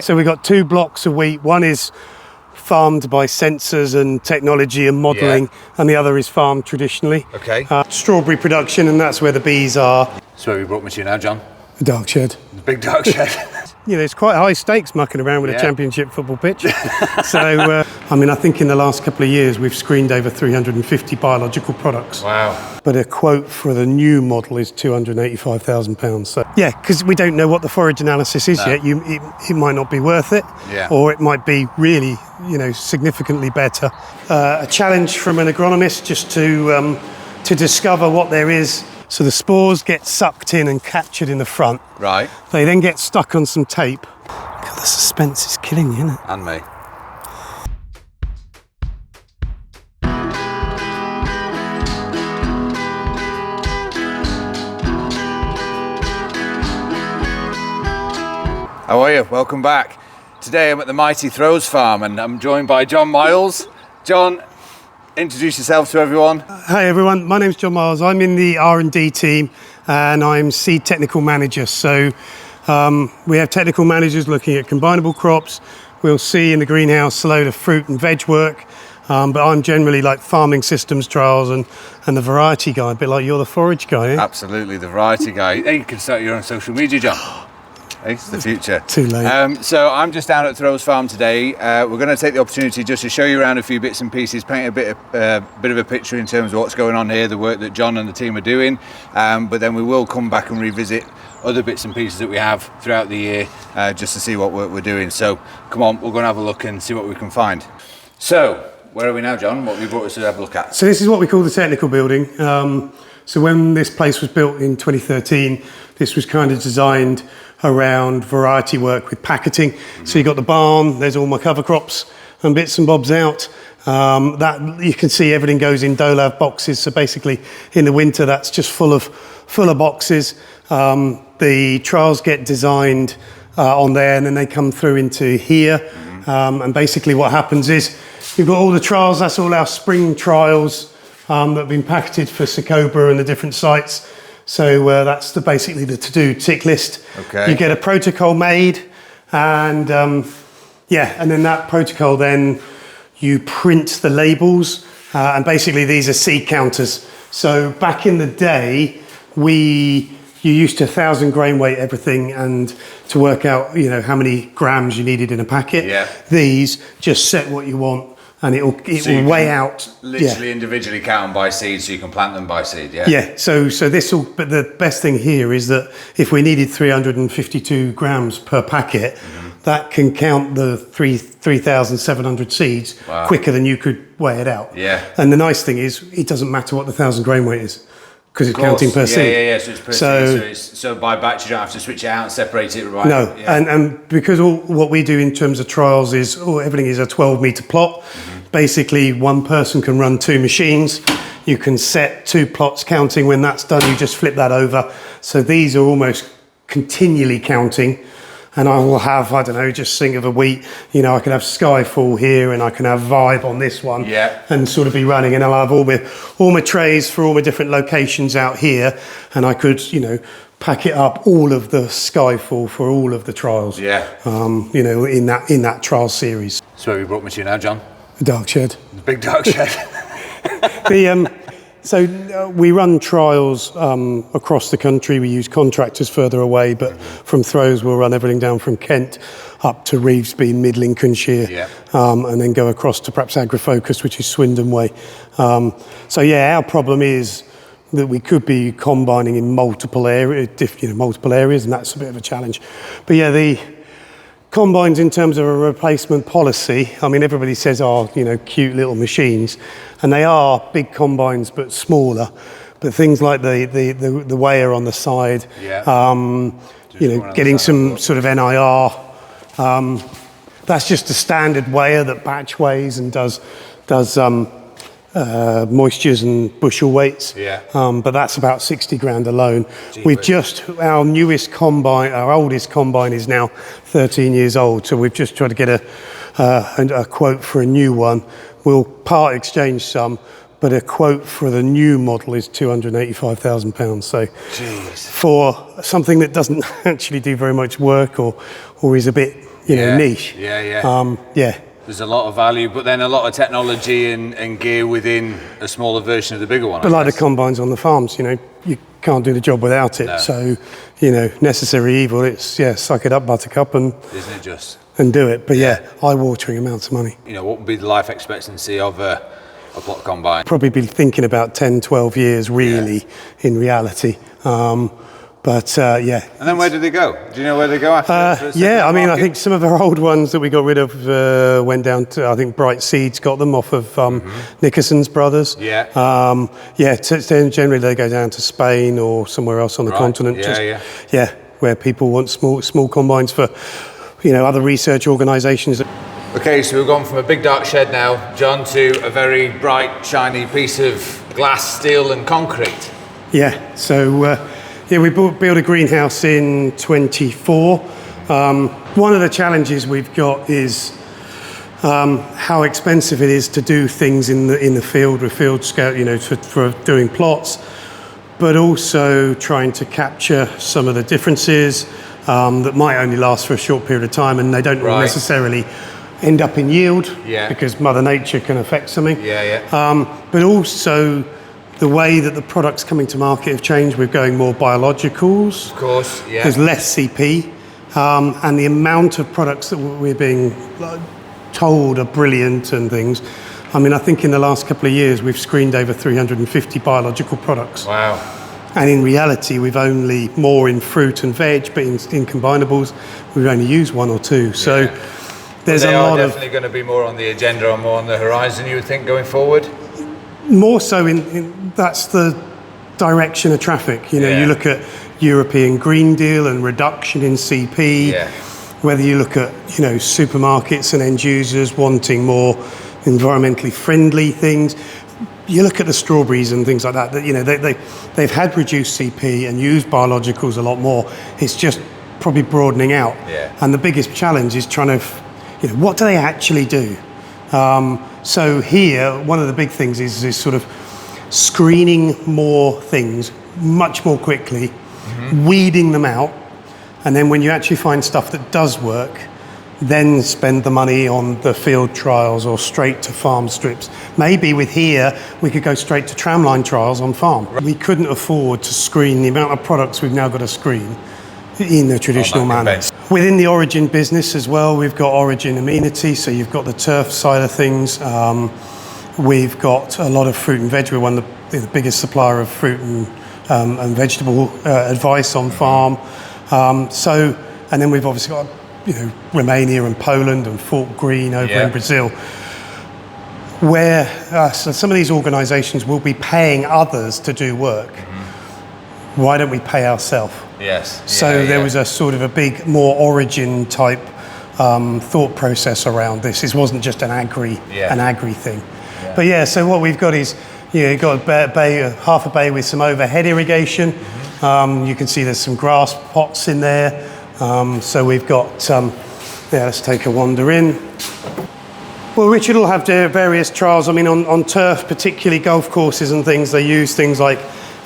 So we've got 2 blocks of wheat. One is farmed by sensors and technology and modelling, and the other is farmed traditionally. Okay. Strawberry production, and that's where the bees are. So where we brought me to now, John? The dark shed. The big dark shed. You know, it's quite high stakes mucking around with a championship football pitch. So, I mean, I think in the last couple of years, we've screened over 350 biological products. Wow. But a quote for the new model is £285,000. So, yeah, because we don't know what the forage analysis is yet. It might not be worth it, or it might be really, you know, significantly better. A challenge from an agronomist just to discover what there is. So the spores get sucked in and captured in the front. Right. They then get stuck on some tape. God, the suspense is killing you, isn't it? And me. How are you? Welcome back. Today I'm at the Mighty Throws farm and I'm joined by John Miles. John, introduce yourself to everyone. Hi everyone, my name's John Miles. I'm in the R&D team and I'm seed technical manager. So we have technical managers looking at combinable crops. We'll see in the greenhouse a load of fruit and veg work. But I'm generally like farming systems trials and the variety guy, a bit like you're the forage guy, eh? Absolutely, the variety guy. Hey, you can start your own social media, John. It's the future. Too late. So I'm just down at Throws Farm today. We're going to take the opportunity just to show you around a few bits and pieces, paint a bit of a picture in terms of what's going on here, the work that John and the team are doing. But then we will come back and revisit other bits and pieces that we have throughout the year, just to see what work we're doing. So come on, we're going to have a look and see what we can find. So where are we now, John? What have you brought us to have a look at? So this is what we call the technical building. So when this place was built in 2013, this was kind of designed around variety work with packeting. So you got the barn, there's all my cover crops and bits and bobs out. That you can see everything goes in Dolav boxes. So basically in the winter, that's just full of boxes. The trials get designed on there and then they come through into here. And basically what happens is you've got all the trials, that's all our spring trials that have been packaged for Sacobra and the different sites. So that's basically the to-do tick list. Okay. You get a protocol made and and then that protocol, then you print the labels and basically these are seed counters. So back in the day, you used to 1,000 grain weight everything and to work out, you know, how many grams you needed in a packet. Yeah. These just set what you want. And it will weigh out. Literally individually count them by seed, so you can plant them by seed. Yeah. Yeah. So this will. But the best thing here is that if we needed 352 grams per packet, that can count the 3,700 seeds quicker than you could weigh it out. Yeah. And the nice thing is, it doesn't matter what the 1,000 grain weight is, because it's counting per seed. Yeah. So it's per seed. So by batch, you don't have to switch it out and separate it. Right. No. Yeah. And because what we do in terms of trials is everything is a 12-meter plot. Basically, one person can run 2 machines. You can set 2 plots counting. When that's done, you just flip that over. So these are almost continually counting. And I will have, I don't know, just think of a wheat. You know, I can have Skyfall here and I can have Vibe on this one. Yeah. And sort of be running. And I'll have all my trays for all my different locations out here. And I could, you know, pack it up all of the Skyfall for all of the trials. Yeah. You know, in that trial series. So where we brought me to now, John? The dark shed. The big dark shed. So we run trials across the country. We use contractors further away, but from Throws we'll run everything down from Kent up to Revesby, mid-Lincolnshire, and then go across to perhaps AgriFocus, which is Swindon way. So yeah, our problem is that we could be combining in multiple areas, and that's a bit of a challenge. But yeah, the combines in terms of a replacement policy, I mean, everybody says, you know, cute little machines, and they are big combines but smaller. But things like the weigher on the side, you know, getting some sort of NIR, that's just a standard weigher that batch weighs and does moistures and bushel weights. But that's about 60 grand alone. Our newest combine, our oldest combine is now 13 years old. So we've just tried to get a quote for a new one. We'll part exchange some, but a quote for the new model is £285,000. So for something that doesn't actually do very much work or is a bit, niche. Yeah. There's a lot of value, but then a lot of technology and gear within a smaller version of the bigger one. But like the combines on the farms, you can't do the job without it. No. So, necessary evil. It's suck it up, buttercup, and isn't it just and do it. But eye-watering amounts of money. What would be the life expectancy of a plot combine? Probably be thinking about 10, 12 years, really, in reality. But And then where did they go? Do you know where they go after? I think some of our old ones that we got rid of went down to, I think Bright Seeds got them off of Nickerson's brothers. Generally they go down to Spain or somewhere else on the continent. Where people want small combines for, other research organisations. Okay, so we've gone from a big dark shed now, John, to a very bright, shiny piece of glass, steel and concrete. We built a greenhouse in 24. One of the challenges we've got is how expensive it is to do things in the field with field scale, for doing plots, but also trying to capture some of the differences that might only last for a short period of time, and they don't necessarily end up in yield because Mother Nature can affect something. But also the way that the products coming to market have changed. We're going more biologicals. Of course, There's less CP, and the amount of products that we're being told are brilliant and things. I mean, I think in the last couple of years we've screened over 350 biological products. Wow. And in reality, we've only more in fruit and veg, but in combinables, we've only used 1 or 2. So there's a lot of... They are definitely going to be more on the agenda or more on the horizon, you would think, going forward? More so that's the direction of traffic. You look at European Green Deal and reduction in CP, whether you look at, supermarkets and end users wanting more environmentally friendly things. You look at the strawberries and things like that, they've had reduced CP and used biologicals a lot more. It's just probably broadening out. And the biggest challenge is trying to, what do they actually do? So here, one of the big things is sort of screening more things much more quickly, weeding them out, and then when you actually find stuff that does work, then spend the money on the field trials or straight to farm strips. Maybe with here, we could go straight to tramline trials on farm. We couldn't afford to screen the amount of products we've now got to screen in the traditional manner. Within the Origin business as well, we've got Origin Amenity, so you've got the turf side of things. We've got a lot of fruit and veg. We're one of the biggest supplier of fruit and vegetable advice on farm. And then we've obviously got Romania and Poland and Fort Greene over in Brazil, where so some of these organisations will be paying others to do work. Why don't we pay ourselves? There was a sort of a big, more Origin type thought process around this. This wasn't just an agri thing. But so what we've got is you've got a bay, half a bay with some overhead irrigation. You can see there's some grass pots in there. So we've got, let's take a wander in. Well, Richard will have various trials. I mean, on turf, particularly golf courses and things, they use things like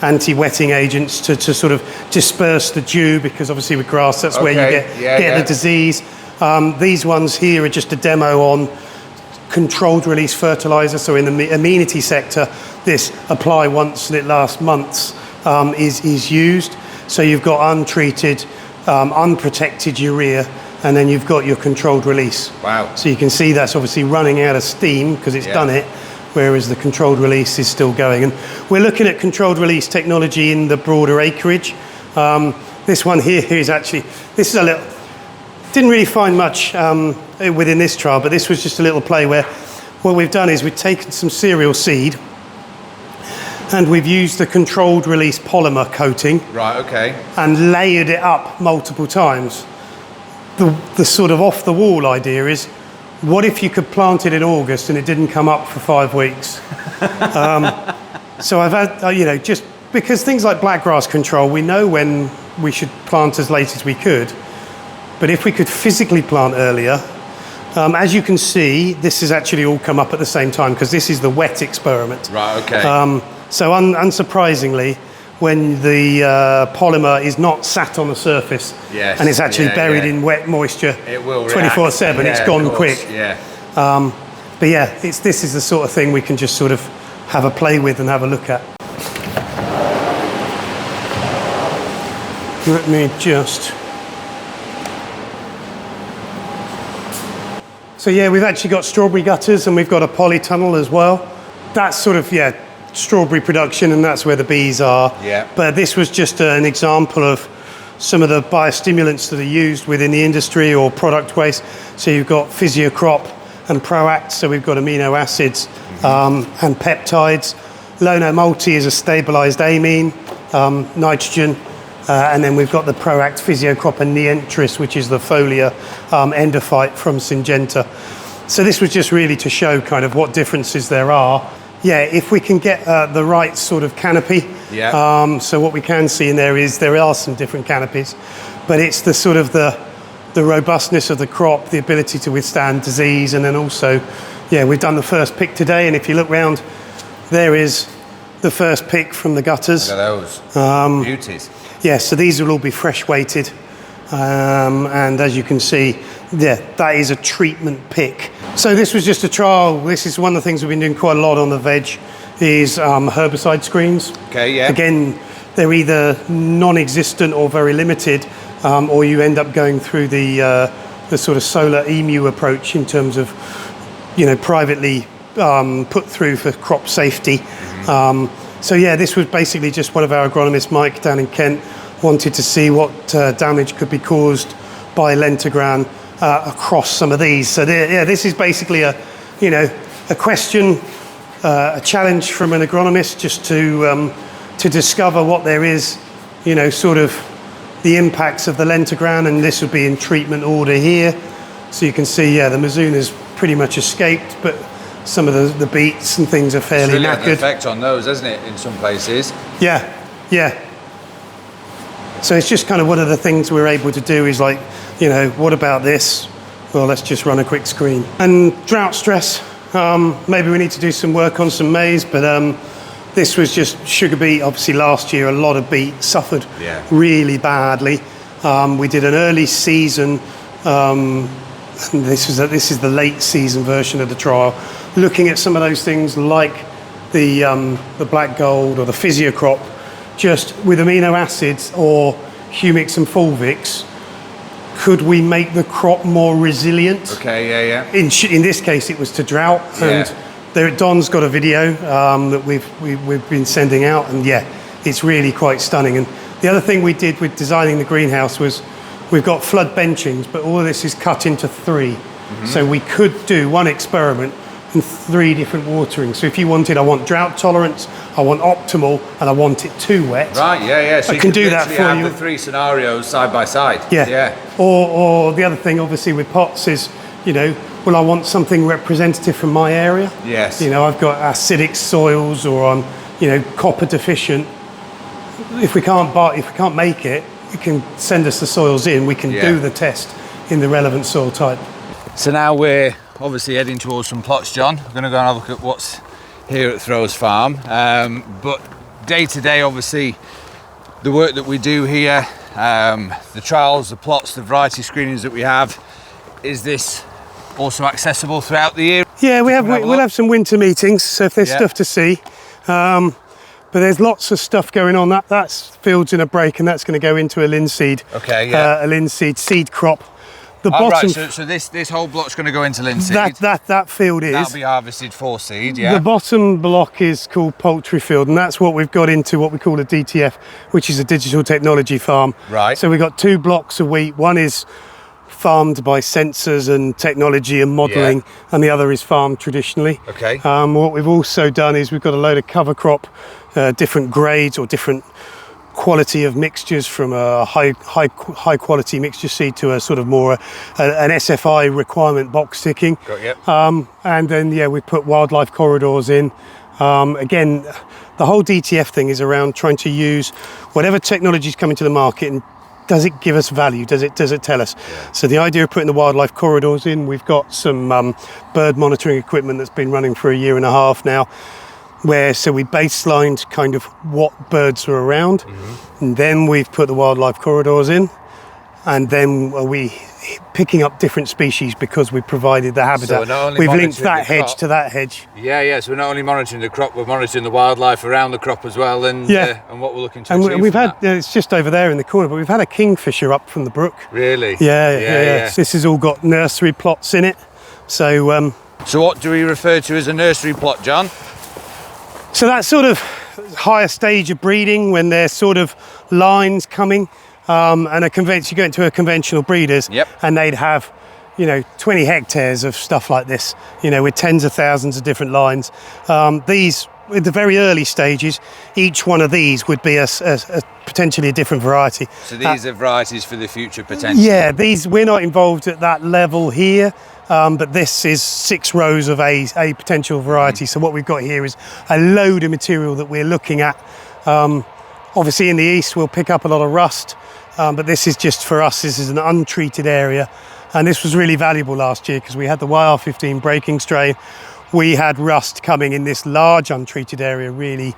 anti-wetting agents to sort of disperse the dew, because obviously with grass, that's where you get the disease. These ones here are just a demo on controlled release fertilizer. So in the amenity sector, this apply once and it lasts months is used. So you've got untreated, unprotected urea, and then you've got your controlled release. Wow. So you can see that's obviously running out of steam because it's done it, whereas the controlled release is still going. And we're looking at controlled release technology in the broader acreage. This one here is actually, this is a little, didn't really find much within this trial, but this was just a little play where what we've done is we've taken some cereal seed and we've used the controlled release polymer coating. Right, okay. And layered it up multiple times. The sort of off the wall idea is, what if you could plant it in August and it didn't come up for 5 weeks? So I've had, just because things like blackgrass control, we know when we should plant as late as we could. But if we could physically plant earlier, as you can see, this has actually all come up at the same time because this is the wet experiment. Right, okay. So unsurprisingly, when the polymer is not sat on the surface, Yes, and it's actually yeah, buried yeah. in wet moisture. It will 24/7. react. It's Yeah, gone of course, quick. Yeah. But yeah, this is the sort of thing we can just sort of have a play with and have a look at. Let me just... So yeah, we've actually got strawberry gutters and we've got a polytunnel as well. That's sort of, yeah, strawberry production, and that's where the bees are. Yeah. But this was just an example of some of the biostimulants that are used within the industry or product waste. So you've got Physiocrop and Proact, so we've got amino acids and peptides. Lono Multi is a stabilized amine, nitrogen, and then we've got the Proact, Physiocrop and Nientris, which is the foliar endophyte from Syngenta. So this was just really to show kind of what differences there are. Yeah, if we can get the right sort of canopy. Yeah. So what we can see in there is there are some different canopies, but it's the sort of the robustness of the crop, the ability to withstand disease, and then also, yeah, we've done the first pick today, and if you look round, there is the first pick from the gutters. Look at those beauties. Yeah, so these will all be fresh weighted, and as you can see, yeah, that is a treatment pick. So this was just a trial. This is one of the things we've been doing quite a lot on the veg, is herbicide screens. Okay, yeah. Again, they're either non-existent or very limited, or you end up going through the sort of solar emu approach in terms of, you know, privately put through for crop safety. So yeah, this was basically just one of our agronomists, Mike, down in Kent, wanted to see what damage could be caused by Lentagran across some of these. So yeah, this is basically a question, a challenge from an agronomist, just to discover what there is, you know, sort of the impacts of the Lentagran, and this would be in treatment order here. So you can see, yeah, the Mizuna's pretty much escaped, but some of the beets and things are fairly It's really had an knackered. effect on those, hasn't it, in some places? Yeah, yeah. So it's just kind of one of the things we're able to do is like, you know, what about this? Well, let's just run a quick screen. And drought stress, maybe we need to do some work on some maize, but this was just sugar beet. Obviously last year a lot of beet suffered really badly. We did an early season, and this is the late season version of the trial, looking at some of those things like the black gold or the Physiocrop, just with amino acids or humics and fulvics. Could we make the crop more resilient? Okay, yeah. In this case, it was to drought, and Don's got a video that we've been sending out, and yeah, it's really quite stunning. And the other thing we did with designing the greenhouse was we've got flood benchings, but all of this is cut into 3. So we could do one experiment in 3 different waterings. So if you wanted, I want drought tolerance, I want optimal, and I want it too wet. Right, yeah. So I you can do that for have you. the 3 scenarios side by side. Yeah. Or the other thing, obviously, with pots is, you know, well, I want something representative from my area. Yes. You know, I've got acidic soils, or I'm, you know, copper deficient. If we can't make it, you can send us the soils in. We can do the test in the relevant soil type. So now we're obviously heading towards some plots, John. We're going to go and have a look at what's here at Throws Farm. But day to day, obviously, the work that we do here, the trials, the plots, the variety screenings that we have, is this also accessible throughout the year? Yeah, we'll have some winter meetings, so if there's stuff to see. But there's lots of stuff going on. That's fields in a break, and that's going to go into a linseed. Okay, yeah. A linseed seed crop. The Oh, bottom, right, so this whole block's going to go into linseed. that field is. That'll be harvested for seed, yeah. The bottom block is called poultry field, and that's what we've got into what we call a DTF, which is a digital technology farm. Right. So we've got 2 blocks of wheat. One is farmed by sensors and technology and modelling, and the other is farmed traditionally. Okay. What we've also done is we've got a load of cover crop, different grades or different quality of mixtures, from a high quality mixture seed to a sort of more an SFI requirement box ticking. Got you. And then we put wildlife corridors in. Again, the whole DTF thing is around trying to use whatever technology is coming to the market, and does it give us value? Does it tell us? Yeah. So the idea of putting the wildlife corridors in, we've got some bird monitoring equipment that's been running for 1.5 years now. so we baselined kind of what birds were around, and then we've put the wildlife corridors in, and then we picking up different species because we provided the habitat. So we've linked that hedge to that hedge. Yeah. So we're not only monitoring the crop, we're monitoring the wildlife around the crop as well, and what we're looking to achieve. And we've had it's just over there in the corner, but we've had a kingfisher up from the brook. Really? Yeah. So this has all got nursery plots in it. So what do we refer to as a nursery plot, John? So that sort of higher stage of breeding, when there's sort of lines coming, and you go into a conventional breeders, and they'd have, 20 hectares of stuff like this, with tens of thousands of different lines. These, at the very early stages, each one of these would be a potentially a different variety. So these are varieties for the future potential. Yeah, we're not involved at that level here. But this is 6 rows of a potential variety. So what we've got here is a load of material that we're looking at. Obviously in the east we'll pick up a lot of rust, but this is just for us, this is an untreated area. And this was really valuable last year because we had the YR15 breaking strain. We had rust coming in this large untreated area really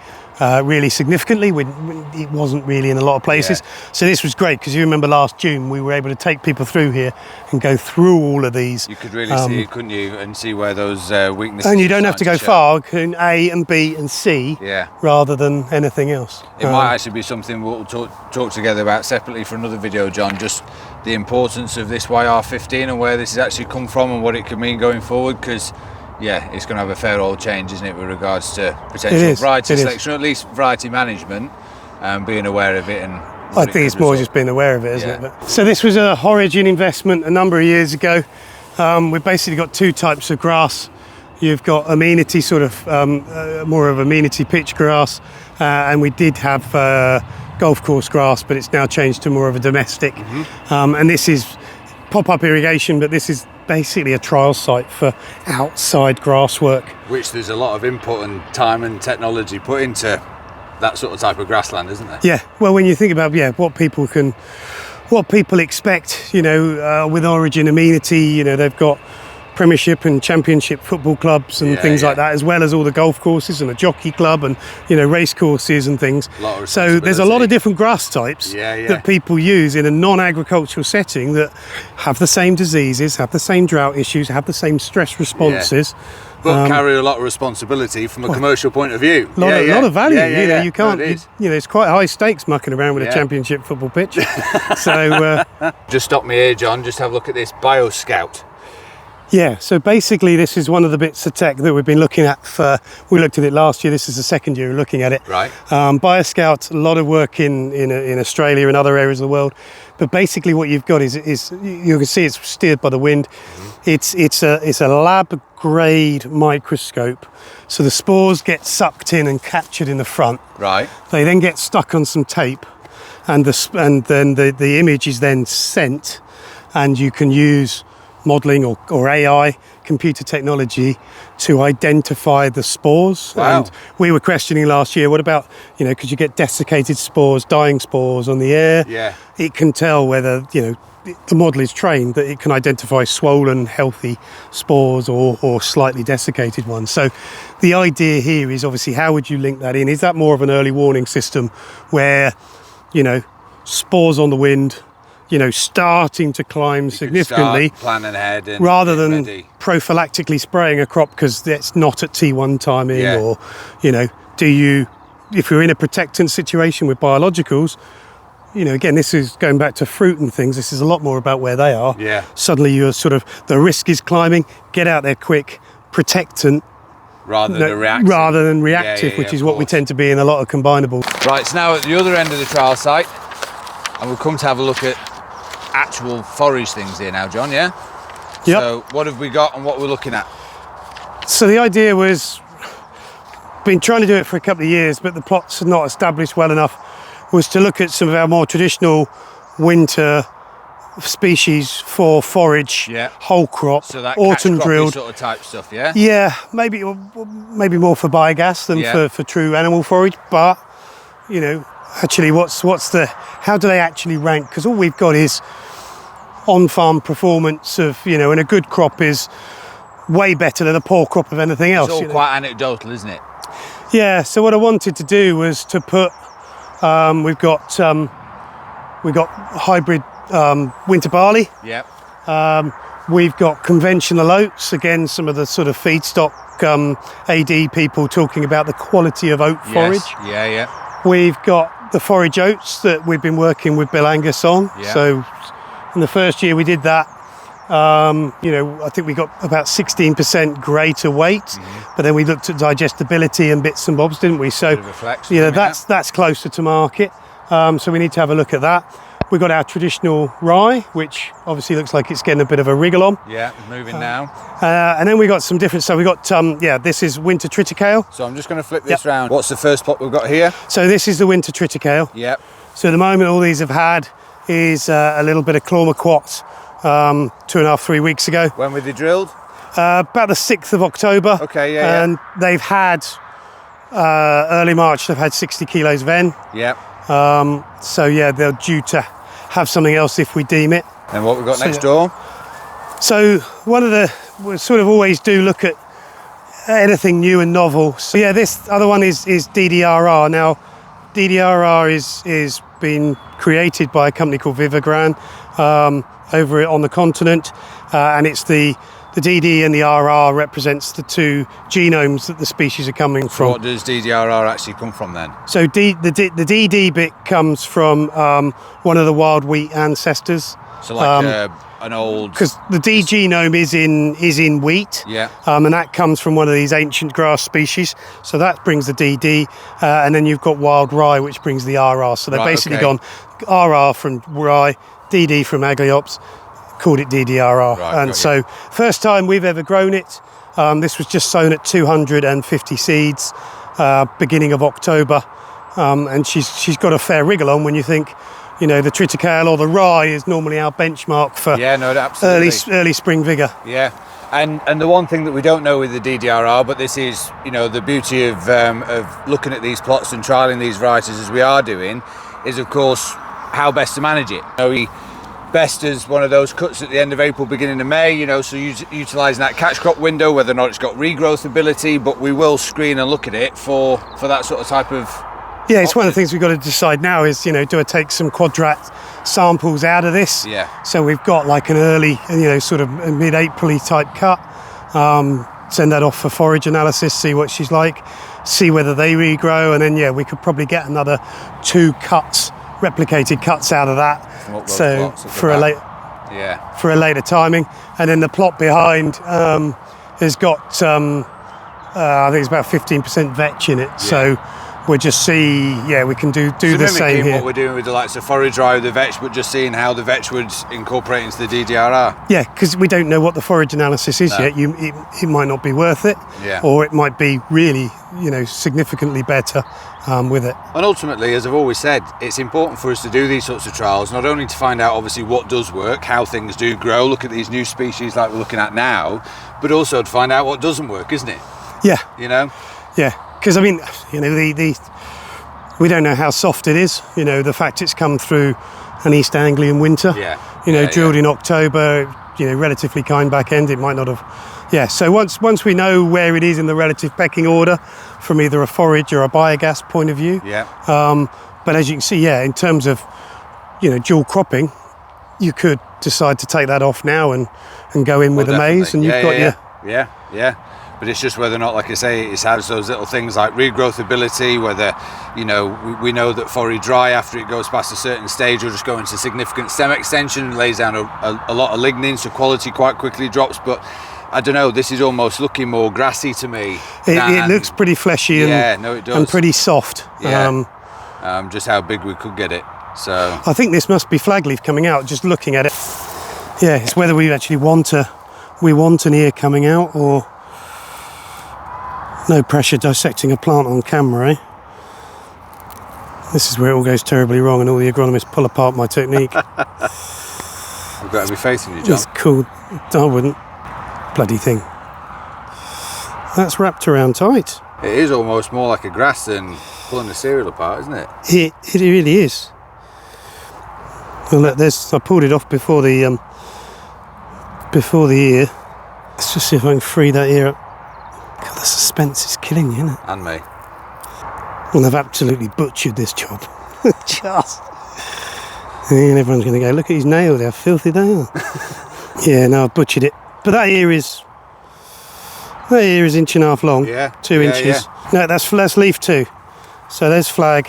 significantly. It wasn't really in a lot of places. So this was great because you remember last June we were able to take people through here and go through all of these. You could really see it, couldn't you, and see where those weaknesses. And you don't have to go far, can A and B and C rather than anything else. It might actually be something we'll talk together about separately for another video, John, just the importance of this YR15 and where this has actually come from and what it could mean going forward, because it's going to have a fair old change, isn't it, with regards to potential variety selection, or at least variety management, being aware of it. And I think it's more just being aware of it, isn't it? But, so this was a Horigin investment a number of years ago. We've basically got 2 types of grass. You've got Amenity, sort of more of Amenity pitch grass, and we did have golf course grass, but it's now changed to more of a domestic. And this is pop-up irrigation, but this is basically a trial site for outside grass work, which there's a lot of input and time and technology put into that sort of type of grassland, isn't there? Well, when you think about what people expect, with Origin Amenity, they've got Premiership and Championship football clubs and things like that, as well as all the golf courses and a jockey club and race courses and things. So there's a lot of different grass types that people use in a non-agricultural setting that have the same diseases, have the same drought issues, have the same stress responses. But carry a lot of responsibility from a commercial point of view. A lot of value. You can't. It's quite high stakes mucking around with a Championship football pitch. So just stop me here, John. Just have a look at this BioScout. So basically this is one of the bits of tech that we've been looking at we looked at it last year, this is the second year looking at it. Right. BioScout, a lot of work in Australia and other areas of the world, but basically what you've got is you can see it's steered by the wind. It's a lab grade microscope, so the spores get sucked in and captured in the front. Right. They then get stuck on some tape, and then the image is then sent, and you can use modelling or AI, computer technology, to identify the spores. Wow. And we were questioning last year, what about, could you get desiccated spores, dying spores on the air? It can tell whether, the model is trained that it can identify swollen, healthy spores or slightly desiccated ones. So the idea here is obviously how would you link that in? Is that more of an early warning system where, spores on the wind, starting to climb significantly, planning ahead and rather than ready. Prophylactically spraying a crop because it's not at T1 timing, or if you're in a protectant situation with biologicals, again, this is going back to fruit and things, this is a lot more about where they are. Suddenly you're the risk is climbing, get out there quick, protectant rather than reactive, which is what we tend to be in a lot of combinables. Right, so now at the other end of the trial site, and we've come to have a look at actual forage things here now, John, So what have we got and what we're looking at? So the idea was, been trying to do it for a couple of years, but the plots are not established well enough, was to look at some of our more traditional winter species for forage, whole crop, so that autumn drilled sort of type stuff, maybe more for biogas than for true animal forage, but actually how do they actually rank? Because all we've got is on-farm performance of, and a good crop is way better than a poor crop of anything else. It's all quite anecdotal, isn't it? Yeah, so what I wanted to do was to put, we've got hybrid winter barley. Yep. We've got conventional oats, again, some of the sort of feedstock AD people talking about the quality of oat forage. Yes. Yeah. We've got the forage oats that we've been working with Bill Angus on. Yeah. So in the first year we did that, you know, I think we got about 16% greater weight, but then we looked at digestibility and bits and bobs, didn't we? So, Bit of a flex, you know, that's closer to market. So we need to have a look at that. We've got our traditional rye, which obviously looks like it's getting a bit of a wriggle on. Yeah, it's moving now. And then we got some different, so we got, this is winter triticale. So I'm just going to flip this round. What's the first plot we've got here? So this is the winter triticale. Yep. So at the moment, all these have had is a little bit of chlormaquat 2.5-3 weeks ago. When were they drilled? About the 6th of October. Okay, And they've had, early March, they've had 60 kilos of N. Yep. So yeah, they're due to have something else if we deem it. And what we've got next door? So we sort of always do look at anything new and novel. So yeah, this other one is DDRR. Now, DDRR is been created by a company called Vivagran over on the continent, and it's the DD and the RR represents the two genomes that the species are coming from. What does DDRR actually come from then? So the DD bit comes from one of the wild wheat ancestors. So like an old... Because the D genome is in wheat, Yeah. And that comes from one of these ancient grass species. So that brings the DD, and then you've got wild rye, which brings the RR. So they've basically gone RR from rye, DD from Agliops, called it DDRR. Right, and so first time we've ever grown it. This was just sown at 250 seeds, beginning of October, and she's got a fair wriggle on when you think, you know, the triticale or the rye is normally our benchmark for early spring vigour. Yeah. And the one thing that we don't know with the DDRR, but this is, you know, the beauty of looking at these plots and trialling these varieties as we are doing, is of course how best to manage it. You know, best as one of those cuts at the end of April, beginning of May, you know, so utilising that catch crop window, whether or not it's got regrowth ability, but we will screen and look at it for that sort of type of... Yeah, it's one of the things we've got to decide now is, you know, do I take some quadrat samples out of this? Yeah. So we've got like an early, you know, sort of mid-April-y type cut, send that off for forage analysis, see what she's like, see whether they regrow, and then, yeah, we could probably get another 2 cuts, replicated cuts out of that. So for a later timing, and then the plot behind has got I think it's about 15% vetch in it. Yeah. So we'll just see. Yeah, we can do the same here. What we're doing with the likes of forage rye with the vetch, but just seeing how the vetch would incorporate into the DDRR. Yeah, because we don't know what the forage analysis is yet. It might not be worth it, or it might be really, you know, significantly better with it. And ultimately, as I've always said, it's important for us to do these sorts of trials, not only to find out obviously what does work, how things do grow, look at these new species like we're looking at now, but also to find out what doesn't work, isn't it? Yeah. You know? Yeah, because I mean, you know, we don't know how soft it is. You know, the fact it's come through an East Anglian winter. Yeah. You know, drilled in October. You know, relatively kind back end. It might not have. Yeah. So once we know where it is in the relative pecking order, from either a forage or a biogas point of view. Yeah. But as you can see, in terms of, you know, dual cropping, you could decide to take that off now and go in with the maize, and you've got your. Yeah. But it's just whether or not, like I say, it has those little things like regrowth ability, whether, you know, we know that forage dry, after it goes past a certain stage, will just go into significant stem extension and lays down a lot of lignin, so quality quite quickly drops. But I don't know, this is almost looking more grassy to me. It looks pretty fleshy and pretty soft. Yeah. Just how big we could get it. So I think this must be flagleaf coming out, just looking at it. Yeah, it's whether we actually want an ear coming out, or... No pressure dissecting a plant on camera, eh? This is where it all goes terribly wrong and all the agronomists pull apart my technique. You've got to be facing you, John. It's cool. I wouldn't. Bloody thing. That's wrapped around tight. It is almost more like a grass than pulling the cereal apart, isn't it? It really is. Well, look, I pulled it off before the ear. Let's just see if I can free that ear up. God, the suspense is killing you, isn't it? And me. And they've absolutely butchered this job. Just. And everyone's going to go, look at his nails, how filthy they are. Yeah, no, I've butchered it. But that ear is 1.5 inches long. Yeah. 2 inches. No, that's leaf 2. So there's flag.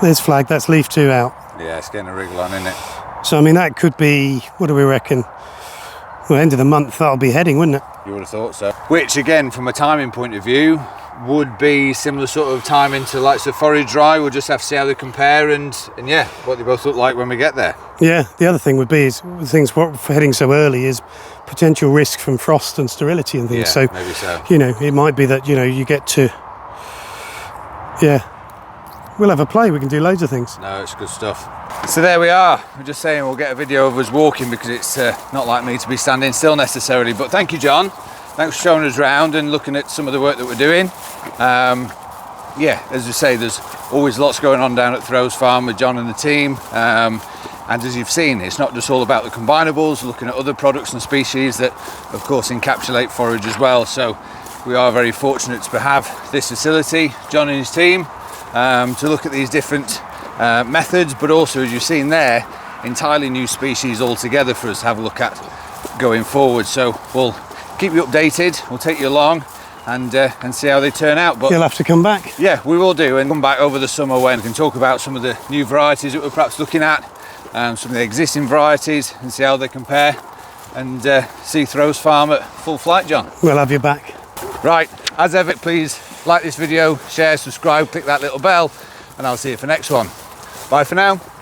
There's flag, that's leaf 2 out. Yeah, it's getting a wriggle on, isn't it? So, I mean, that could be, what do we reckon? Well, end of the month, that'll be heading, wouldn't it? You would have thought so. Which, again, from a timing point of view, would be similar sort of timing to like the forage dry. We'll just have to see how they compare and yeah, what they both look like when we get there. Yeah, the other thing would be is things for heading so early is potential risk from frost and sterility and things. Yeah, so maybe so. You know, it might be that, you know, you get to, yeah, we'll have a play. We can do loads of things. No, it's good stuff. So there we are. We're just saying we'll get a video of us walking because it's not like me to be standing still necessarily. But thank you, John. Thanks for showing us around and looking at some of the work that we're doing. Yeah, as I say, there's always lots going on down at Throws Farm with John and the team. And as you've seen, it's not just all about the combinables, looking at other products and species that, of course, encapsulate forage as well. So we are very fortunate to have this facility, John and his team, to look at these different methods, but also, as you've seen there, entirely new species altogether for us to have a look at going forward. So we'll keep you updated, we'll take you along and see how they turn out. But you'll have to come back. Yeah, we will do, and come back over the summer when we can talk about some of the new varieties that we're perhaps looking at, some of the existing varieties, and see how they compare, and see Throws Farm at full flight, John. We'll have you back. Right, as ever, please like this video, share, subscribe, click that little bell, and I'll see you for next one. Bye for now.